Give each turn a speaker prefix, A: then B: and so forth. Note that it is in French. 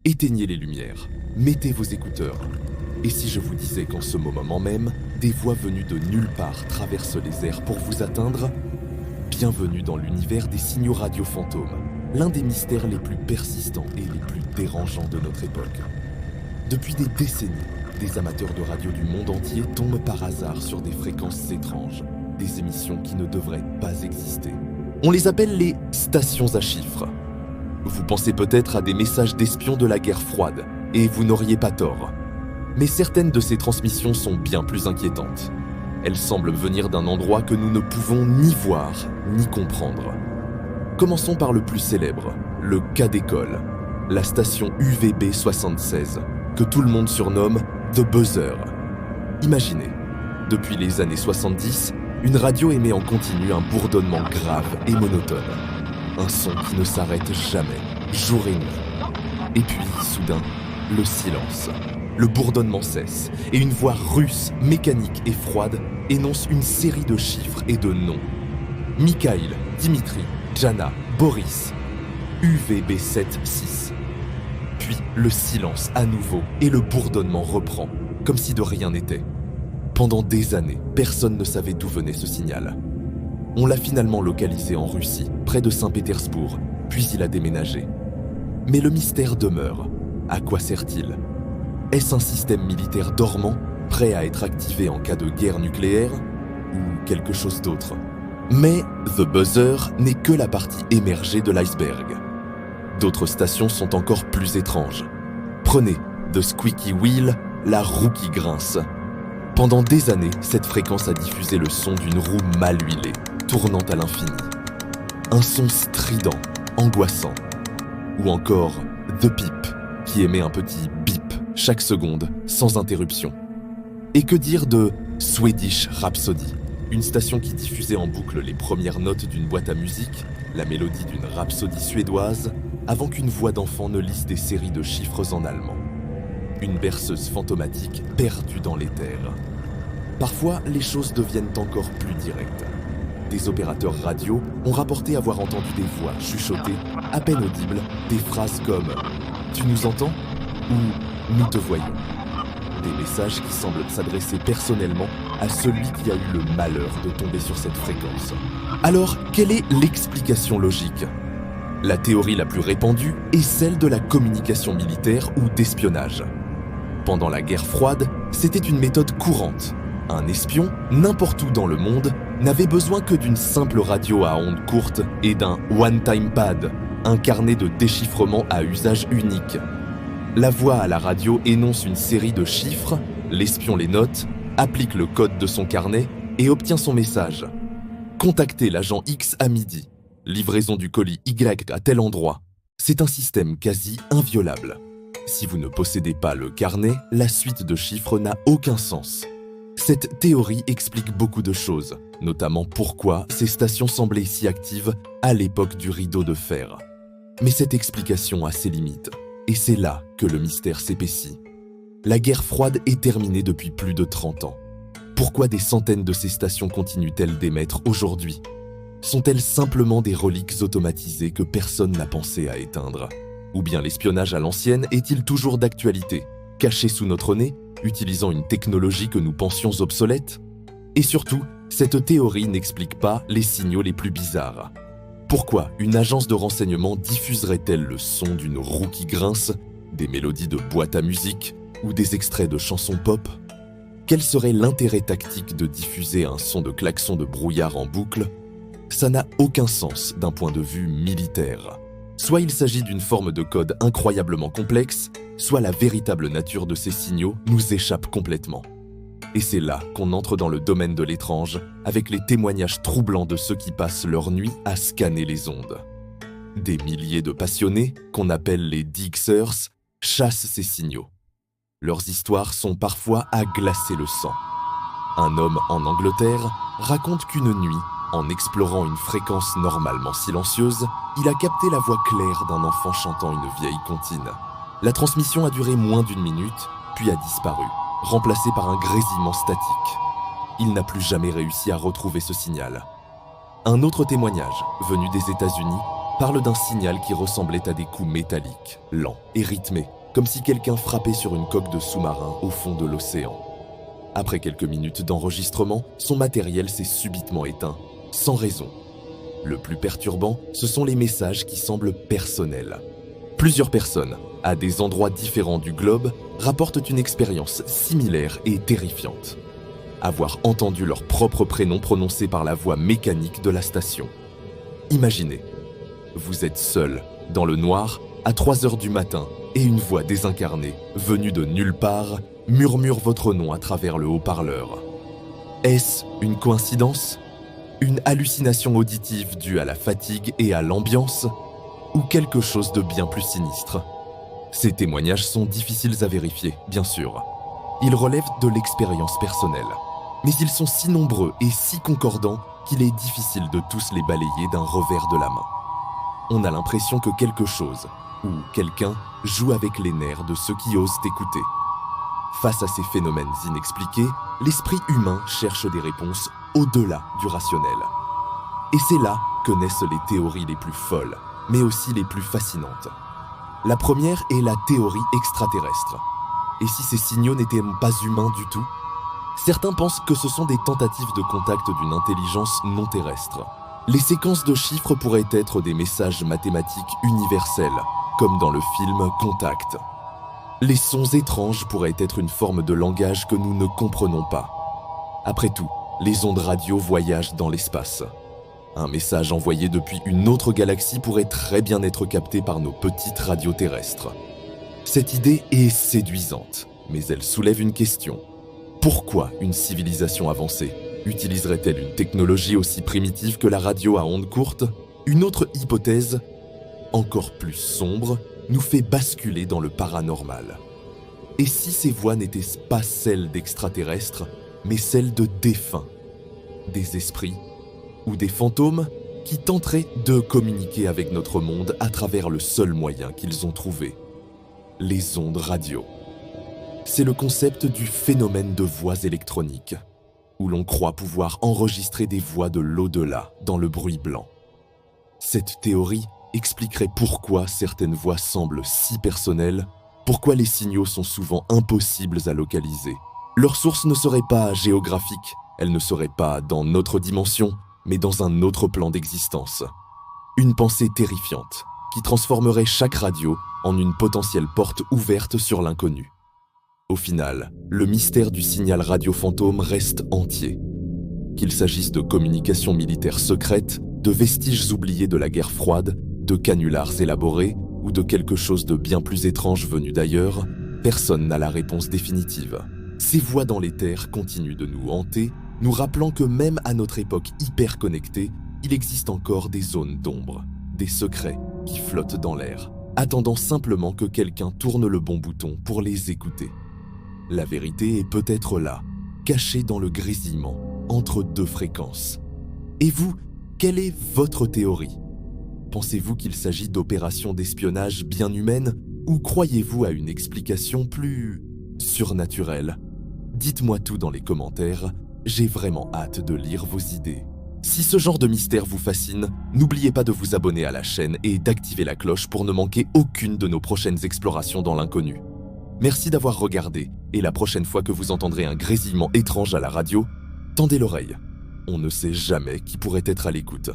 A: Éteignez les lumières, mettez vos écouteurs. Et si je vous disais qu'en ce moment même, des voix venues de nulle part traversent les airs pour vous atteindre? Bienvenue dans l'univers des signaux radio fantômes, l'un des mystères les plus persistants et les plus dérangeants de notre époque. Depuis des décennies, des amateurs de radio du monde entier tombent par hasard sur des fréquences étranges, des émissions qui ne devraient pas exister. On les appelle les stations à chiffres. Vous pensez peut-être à des messages d'espions de la guerre froide, et vous n'auriez pas tort. Mais certaines de ces transmissions sont bien plus inquiétantes. Elles semblent venir d'un endroit que nous ne pouvons ni voir, ni comprendre. Commençons par le plus célèbre, le cas d'école, la station UVB 76, que tout le monde surnomme The Buzzer. Imaginez, depuis les années 70, une radio émet en continu un bourdonnement grave et monotone. Un son qui ne s'arrête jamais, jour et nuit. Et puis, soudain, le silence. Le bourdonnement cesse, et une voix russe, mécanique et froide énonce une série de chiffres et de noms. Mikhail, Dimitri, Jana, Boris, UVB 76. Puis le silence à nouveau, et le bourdonnement reprend, comme si de rien n'était. Pendant des années, personne ne savait d'où venait ce signal. On l'a finalement localisé en Russie, près de Saint-Pétersbourg, puis il a déménagé. Mais le mystère demeure. À quoi sert-il ? Est-ce un système militaire dormant, prêt à être activé en cas de guerre nucléaire, ou quelque chose d'autre ? Mais The Buzzer n'est que la partie émergée de l'iceberg. D'autres stations sont encore plus étranges. Prenez The Squeaky Wheel, la roue qui grince. Pendant des années, cette fréquence a diffusé le son d'une roue mal huilée, tournant à l'infini. Un son strident, angoissant. Ou encore The Beep, qui émet un petit bip chaque seconde, sans interruption. Et que dire de Swedish Rhapsody, une station qui diffusait en boucle les premières notes d'une boîte à musique, la mélodie d'une rhapsodie suédoise, avant qu'une voix d'enfant ne lise des séries de chiffres en allemand. Une berceuse fantomatique perdue dans l'éther. Parfois, les choses deviennent encore plus directes. Des opérateurs radio ont rapporté avoir entendu des voix chuchotées, à peine audibles, des phrases comme « Tu nous entends ?» ou « Nous te voyons ». Des messages qui semblent s'adresser personnellement à celui qui a eu le malheur de tomber sur cette fréquence. Alors, quelle est l'explication logique ? La théorie la plus répandue est celle de la communication militaire ou d'espionnage. Pendant la guerre froide, c'était une méthode courante. Un espion, n'importe où dans le monde, n'avait besoin que d'une simple radio à ondes courtes et d'un one-time pad, un carnet de déchiffrement à usage unique. La voix à la radio énonce une série de chiffres, l'espion les note, applique le code de son carnet et obtient son message. Contactez l'agent X à midi. Livraison du colis Y à tel endroit. C'est un système quasi inviolable. Si vous ne possédez pas le carnet, la suite de chiffres n'a aucun sens. Cette théorie explique beaucoup de choses, notamment pourquoi ces stations semblaient si actives à l'époque du rideau de fer. Mais cette explication a ses limites, et c'est là que le mystère s'épaissit. La guerre froide est terminée depuis plus de 30 ans. Pourquoi des centaines de ces stations continuent-elles d'émettre aujourd'hui ? Sont-elles simplement des reliques automatisées que personne n'a pensé à éteindre ? Ou bien l'espionnage à l'ancienne est-il toujours d'actualité, caché sous notre nez, utilisant une technologie que nous pensions obsolète ? Et surtout, cette théorie n'explique pas les signaux les plus bizarres. Pourquoi une agence de renseignement diffuserait-elle le son d'une roue qui grince, des mélodies de boîte à musique ou des extraits de chansons pop ? Quel serait l'intérêt tactique de diffuser un son de klaxon de brouillard en boucle ? Ça n'a aucun sens d'un point de vue militaire. Soit il s'agit d'une forme de code incroyablement complexe, soit la véritable nature de ces signaux nous échappe complètement. Et c'est là qu'on entre dans le domaine de l'étrange, avec les témoignages troublants de ceux qui passent leur nuit à scanner les ondes. Des milliers de passionnés, qu'on appelle les Dixers, chassent ces signaux. Leurs histoires sont parfois à glacer le sang. Un homme en Angleterre raconte qu'une nuit, en explorant une fréquence normalement silencieuse, il a capté la voix claire d'un enfant chantant une vieille comptine. La transmission a duré moins d'1 minute, puis a disparu, remplacée par un grésillement statique. Il n'a plus jamais réussi à retrouver ce signal. Un autre témoignage, venu des États-Unis, parle d'un signal qui ressemblait à des coups métalliques, lents et rythmés, comme si quelqu'un frappait sur une coque de sous-marin au fond de l'océan. Après quelques minutes d'enregistrement, son matériel s'est subitement éteint, sans raison. Le plus perturbant, ce sont les messages qui semblent personnels. Plusieurs personnes, à des endroits différents du globe, rapportent une expérience similaire et terrifiante. Avoir entendu leur propre prénom prononcé par la voix mécanique de la station. Imaginez, vous êtes seul, dans le noir, à 3 heures du matin, et une voix désincarnée, venue de nulle part, murmure votre nom à travers le haut-parleur. Est-ce une coïncidence ? Une hallucination auditive due à la fatigue et à l'ambiance ? Ou quelque chose de bien plus sinistre ? Ces témoignages sont difficiles à vérifier, bien sûr. Ils relèvent de l'expérience personnelle. Mais ils sont si nombreux et si concordants qu'il est difficile de tous les balayer d'un revers de la main. On a l'impression que quelque chose, ou quelqu'un, joue avec les nerfs de ceux qui osent écouter. Face à ces phénomènes inexpliqués, l'esprit humain cherche des réponses au-delà du rationnel. Et c'est là que naissent les théories les plus folles, mais aussi les plus fascinantes. La première est la théorie extraterrestre. Et si ces signaux n'étaient pas humains du tout ? Certains pensent que ce sont des tentatives de contact d'une intelligence non terrestre. Les séquences de chiffres pourraient être des messages mathématiques universels, comme dans le film Contact. Les sons étranges pourraient être une forme de langage que nous ne comprenons pas. Après tout, les ondes radio voyagent dans l'espace. Un message envoyé depuis une autre galaxie pourrait très bien être capté par nos petites radios terrestres. Cette idée est séduisante, mais elle soulève une question. Pourquoi une civilisation avancée utiliserait-elle une technologie aussi primitive que la radio à ondes courtes ? Une autre hypothèse, encore plus sombre, nous fait basculer dans le paranormal. Et si ces voix n'étaient pas celles d'extraterrestres, mais celles de défunts, des esprits ou des fantômes qui tenteraient de communiquer avec notre monde à travers le seul moyen qu'ils ont trouvé, les ondes radio. C'est le concept du phénomène de voix électroniques, où l'on croit pouvoir enregistrer des voix de l'au-delà dans le bruit blanc. Cette théorie expliquerait pourquoi certaines voix semblent si personnelles, pourquoi les signaux sont souvent impossibles à localiser. Leur source ne serait pas géographique, elle ne serait pas dans notre dimension, mais dans un autre plan d'existence. Une pensée terrifiante, qui transformerait chaque radio en une potentielle porte ouverte sur l'inconnu. Au final, le mystère du signal radio fantôme reste entier. Qu'il s'agisse de communications militaires secrètes, de vestiges oubliés de la guerre froide, de canulars élaborés ou de quelque chose de bien plus étrange venu d'ailleurs, personne n'a la réponse définitive. Ces voix dans l'éther continuent de nous hanter, nous rappelant que même à notre époque hyper connectée, il existe encore des zones d'ombre, des secrets qui flottent dans l'air, attendant simplement que quelqu'un tourne le bon bouton pour les écouter. La vérité est peut-être là, cachée dans le grésillement, entre deux fréquences. Et vous, quelle est votre théorie ? Pensez-vous qu'il s'agit d'opérations d'espionnage bien humaines ou croyez-vous à une explication plus surnaturelle ? Dites-moi tout dans les commentaires, j'ai vraiment hâte de lire vos idées. Si ce genre de mystère vous fascine, n'oubliez pas de vous abonner à la chaîne et d'activer la cloche pour ne manquer aucune de nos prochaines explorations dans l'inconnu. Merci d'avoir regardé, et la prochaine fois que vous entendrez un grésillement étrange à la radio, tendez l'oreille. On ne sait jamais qui pourrait être à l'écoute.